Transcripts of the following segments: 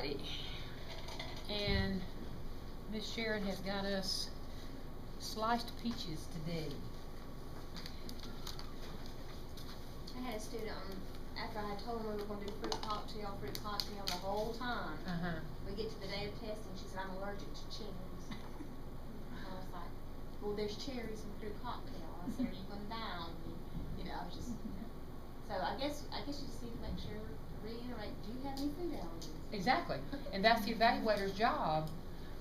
Alrighty. And Miss Sharon has got us sliced peaches today. I had a student after I had told him we were going to do fruit cocktail the whole time. We get to the day of testing, she said, I'm allergic to cherries. I was like, well, there's cherries in fruit cocktail. I said, are you going to die on me? You know, I was just, so I guess you just need to make sure, reiterate, do you have any food allergies? Exactly. And that's the evaluator's job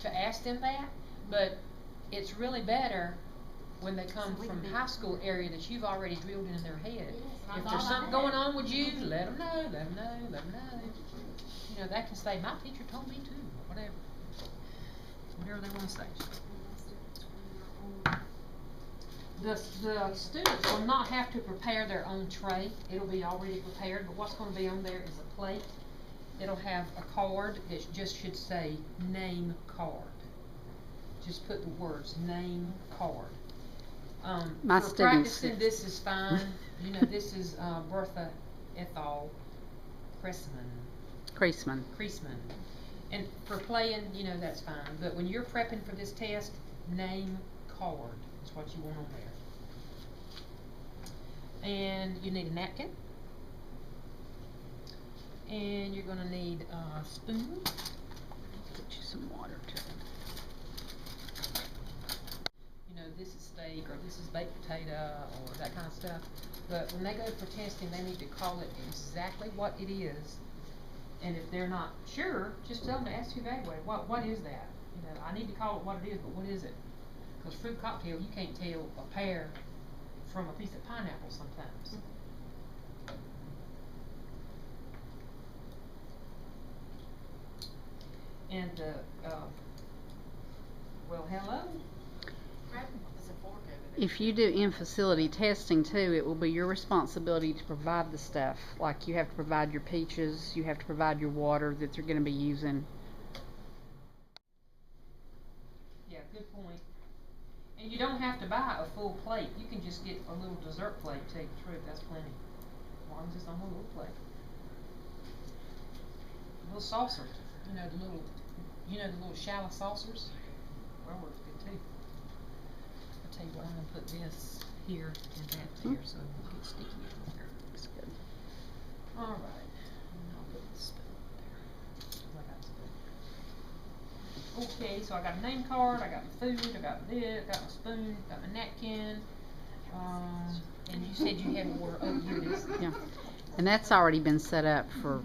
to ask them that, but it's really better when they come from high school area that you've already drilled in their head. Yes, if there's something going on with you, let them know, let them know, let them know. You know, they can say, my teacher told me to, or whatever. Whatever they want to say. The students will not have to prepare their own tray. It'll be already prepared, but what's going to be on there is a plate. It'll have a card that just should say name card. Just put the words name card. My for students practicing, this is fine. You know, this is Bertha Ethel Creasman. And for playing, you know, that's fine. But when you're prepping for this test, name card is what you want on there. And you need a napkin. And you're going to need a spoon. Get you some water too. You know, this is steak or this is baked potato or that kind of stuff. But when they go for testing, they need to call it exactly what it is. And if they're not sure, just tell them to ask the evaluator, what is that? You know, I need to call it what it is, but what is it? Because fruit cocktail, you can't tell a pear from a piece of pineapple sometimes. And well, hello. If you do in-facility testing too, it will be your responsibility to provide the stuff. Like you have to provide your peaches, you have to provide your water that they're going to be using. Yeah, good point. And you don't have to buy a full plate. You can just get a little dessert plate, tell you the truth, that's plenty. As long as it's on a little plate. A little saucer, you know, the little shallow saucers. Well, works good too. I'll tell you what, I'm going to put this here and that there so it won't get sticky in here. That's good. Alright. And I'll put the spoon there. I got the spoon. Okay, so I got a name card, I got my food, I got this, got my spoon, got my napkin. And you said you had water. Oh, here it is. Yeah. And that's already been set up for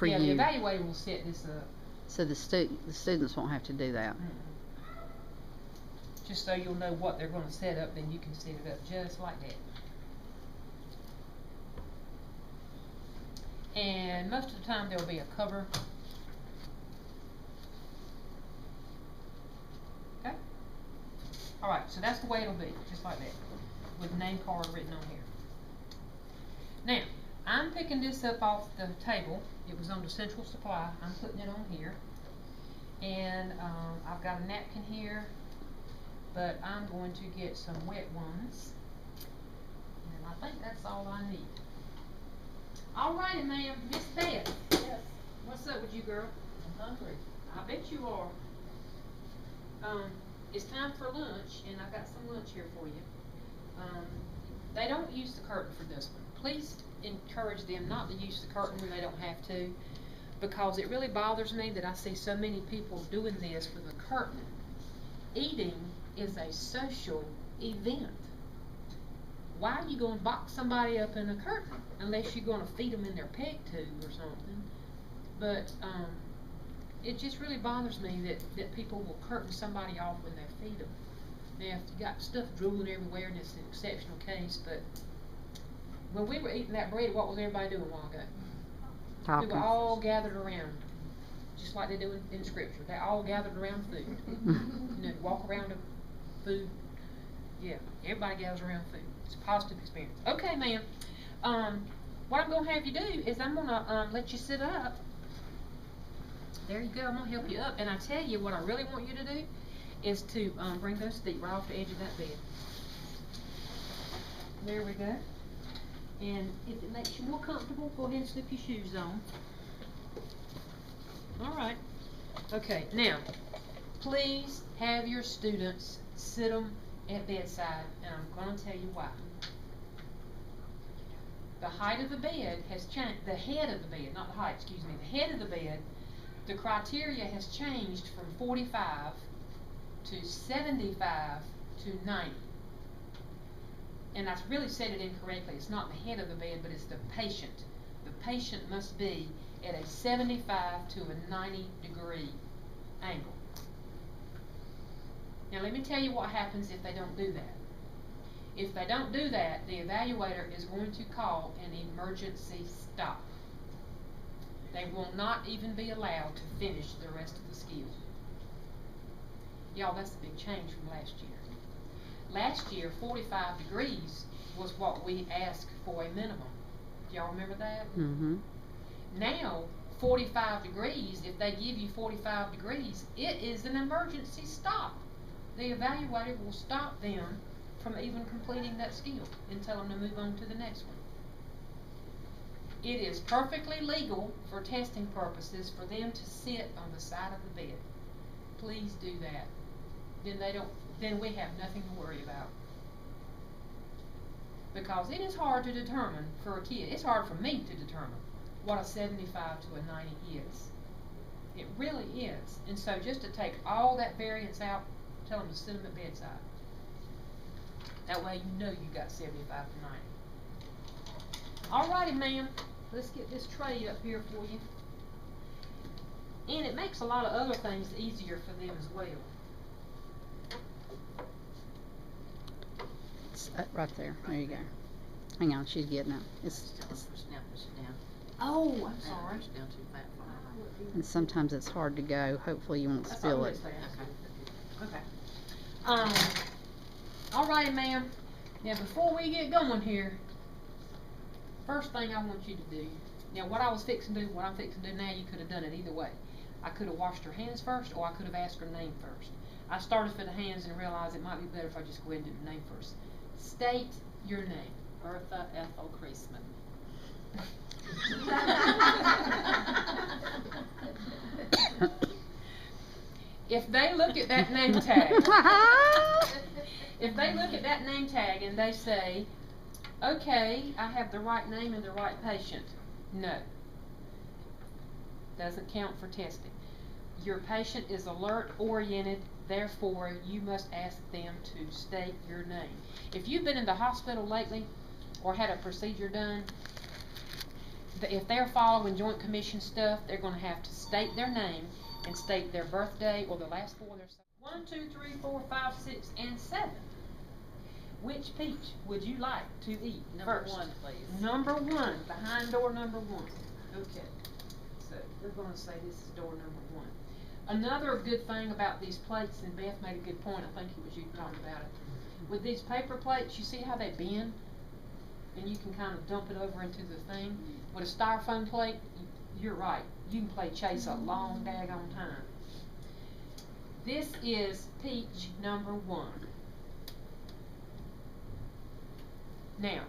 yeah, you. The evaluator will set this up. So the students won't have to do that. Just so you'll know what they're going to set up, then you can set it up just like that. And most of the time there will be a cover. Okay? Alright, so that's the way it'll be, just like that, with the name card written on here. Now, I'm picking this up off the table. It was under Central Supply. I'm putting it on here. And I've got a napkin here, but I'm going to get some wet ones. And I think that's all I need. Alrighty, ma'am. Miss Beth. Yes. What's up with you, girl? I'm hungry. I bet you are. It's time for lunch, and I've got some lunch here for you. They don't use the curtain for this one. Please encourage them not to use the curtain when they don't have to, because it really bothers me that I see so many people doing this with a curtain. Eating is a social event. Why are you going to box somebody up in a curtain unless you're going to feed them in their peg tube or something? But it just really bothers me that people will curtain somebody off when they feed them. Now, if you got stuff drooling everywhere, and it's an exceptional case, but when we were eating that bread, what was everybody doing a while ago? Talking. We were all gathered around, just like they do in Scripture. They all gathered around food. You know, walk around the food. Yeah, everybody gathers around food. It's a positive experience. Okay, ma'am. What I'm going to have you do is I'm going to let you sit up. There you go. I'm going to help you up. And I tell you what I really want you to do is to bring those feet right off the edge of that bed. There we go. And if it makes you more comfortable, go ahead and slip your shoes on. Alright. Okay, now, please have your students sit them at bedside, and I'm going to tell you why. The height of the bed has changed, the head of the bed, not the height, excuse me, the head of the bed, the criteria has changed from 45 to 75 to 90. And I've really said it incorrectly. It's not the head of the bed, but it's the patient. The patient must be at a 75 to a 90-degree angle. Now let me tell you what happens if they don't do that. If they don't do that, the evaluator is going to call an emergency stop. They will not even be allowed to finish the rest of the skill. Y'all, that's a big change from last year. Last year, 45 degrees was what we asked for a minimum. Do y'all remember that? Mm-hmm. Now, 45 degrees, if they give you 45 degrees, it is an emergency stop. The evaluator will stop them from even completing that skill and tell them to move on to the next one. It is perfectly legal for testing purposes for them to sit on the side of the bed. Please do that. Then we have nothing to worry about. Because it is hard to determine for a kid, it's hard for me to determine what a 75 to a 90 is. It really is. And so just to take all that variance out, tell them to sit them at bedside. That way you know you got 75 to 90. Alrighty, ma'am. Let's get this tray up here for you. And it makes a lot of other things easier for them as well. It's right there. There you go. Hang on, she's getting it. Push it down. Oh, I'm sorry. Push it down too far. And sometimes it's hard to go. Hopefully you won't spill it. Okay. Alrighty, ma'am. Now, before we get going here, first thing I want you to do, now what I'm fixing to do now, you could have done it either way. I could have washed her hands first, or I could have asked her name first. I started for the hands and realized it might be better if I just go ahead and do the name first. State your name. Bertha Ethel Creasman. If they look at that name tag, if they look at that name tag and they say, okay, I have the right name and the right patient, no. Doesn't count for testing. Your patient is alert oriented, therefore you must ask them to state your name. If you've been in the hospital lately or had a procedure done, if they're following Joint Commission stuff, they're going to have to state their name and state their birthday or the last four of their 1, 2, 3, 4, 5, 6, and 7. Which peach would you like to eat Number first? 1, please. Number 1, behind door number 1. Okay. So we're going to say this is door number 1. Another good thing about these plates, and Beth made a good point, I think it was you talking about it. With these paper plates, you see how they bend? And you can kind of dump it over into the thing. With a styrofoam plate, you're right. You can play chase a long daggone time. This is peach number 1. Now,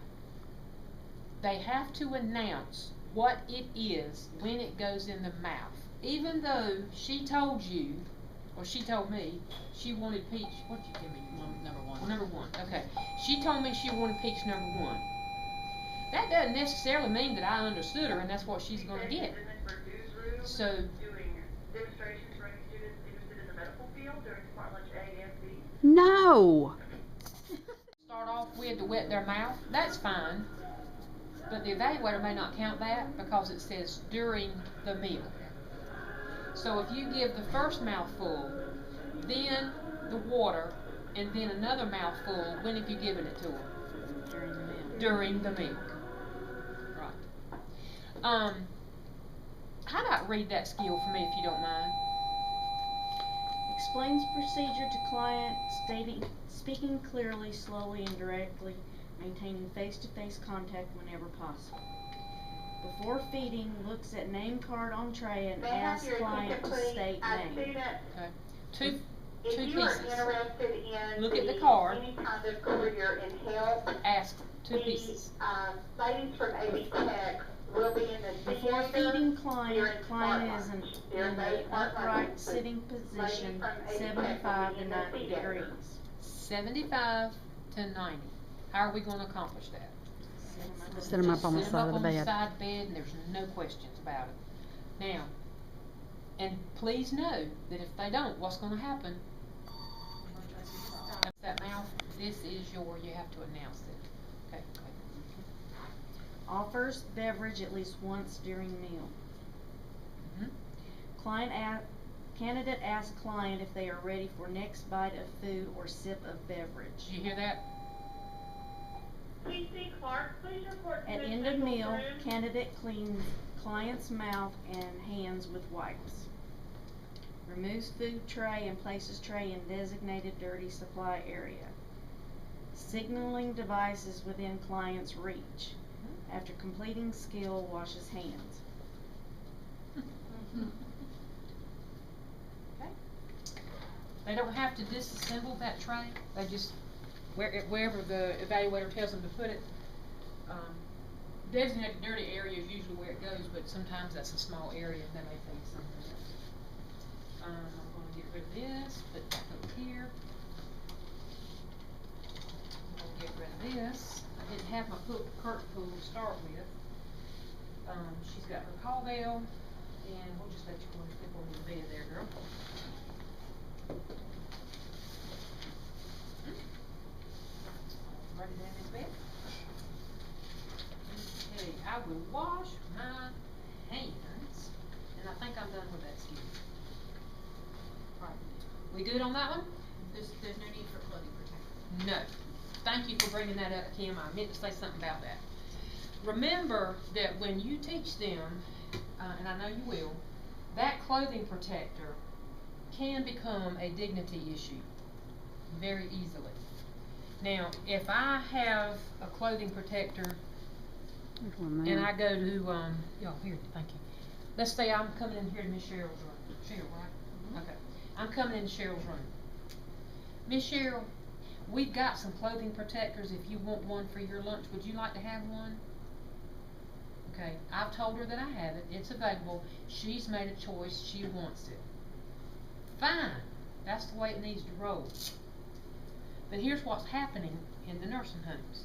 they have to announce what it is when it goes in the mouth. Even though she told you, or she told me, she wanted peach, what did you give me? Number 1. Number 1, okay. She told me she wanted peach number 1. That doesn't necessarily mean that I understood her and that's what she's going to get. So, doing demonstrations for any students interested in the medical field during Smart Lunch A and B. No! start off with to wet their mouth, that's fine. But the evaluator may not count that because it says during the meal. So if you give the first mouthful, then the water, and then another mouthful, when have you given it to them? During the meal. During the milk. Right. How about read that skill for me if you don't mind? Explains procedure to client, speaking clearly, slowly, and directly, maintaining face-to-face contact whenever possible. Before feeding, looks at name card on tray and asks client to state name. Okay. Two If you are pieces. interested in Look at the card. any kind of career in health, Ask two the pieces. ladies from AB Tech will be in the Before theater. feeding client during is smart lunch. in During the smart lunch, upright but sitting position, ladies from 75 will to be in the 90 theater. degrees. 75 to 90. How are we gonna accomplish that? Set 'em up on the Sit 'em side up of the on the bed. side of the bed, and there's no questions about it. Now, and please know that if they don't, what's gonna happen? That mouth, this is you have to announce it. Okay, go ahead. Offers beverage at least once during meal. Mhm. Candidate asks client if they are ready for next bite of food or sip of beverage. Did you hear that? PC Clark, please report to At Ms. end of Nichols' meal, room. candidate cleans client's mouth and hands with wipes. Removes food tray and places tray in designated dirty supply area. Signaling devices within client's reach. After completing skill, washes hands. Okay. They don't have to disassemble that tray. They just, wherever the evaluator tells them to put it. Designated dirty area is usually where it goes, but sometimes that's a small area, they may think something else. I'm gonna get rid of this, put it back over here. I'm gonna get rid of this. I didn't have my curtain pull to start with. She's got her call bell, and we'll just let you go and flip over the bed there, girl. Ready down this bed? Okay, I will wash my hands, and I think I'm done with that skill. Alright, we good on that one? There's no need for clothing protection. No. Thank you for bringing that up, Kim. I meant to say something about that. Remember that when you teach them, and I know you will, that clothing protector can become a dignity issue very easily. Now, if I have a clothing protector There's one and there. I go to, here, thank you. Let's say I'm coming in here to Miss Cheryl's room. Cheryl, right? Okay. I'm coming into Cheryl's room. Miss Cheryl, we've got some clothing protectors. If you want one for your lunch, would you like to have one? Okay, I've told her that I have it. It's available. She's made a choice. She wants it. Fine. That's the way it needs to roll. But here's what's happening in the nursing homes.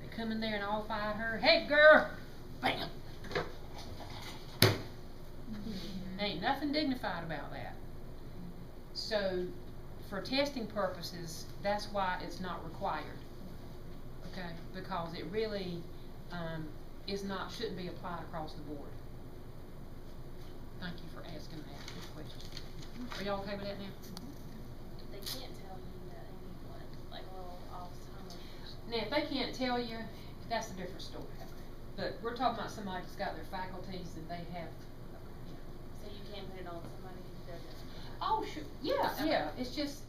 They come in there and all fight her. Hey, girl! Bam! Ain't nothing dignified about that. So, for testing purposes, that's why it's not required. Okay? Because it really shouldn't be applied across the board. Thank you for asking that good question. Are y'all okay with that now? They can't tell you that they need one, like a little off-time. Now, if they can't tell you, that's a different story. But we're talking about somebody that's got their faculties and they have, So you can't put it on somebody who doesn't. oh, sure, yeah, Okay. yeah, it's just,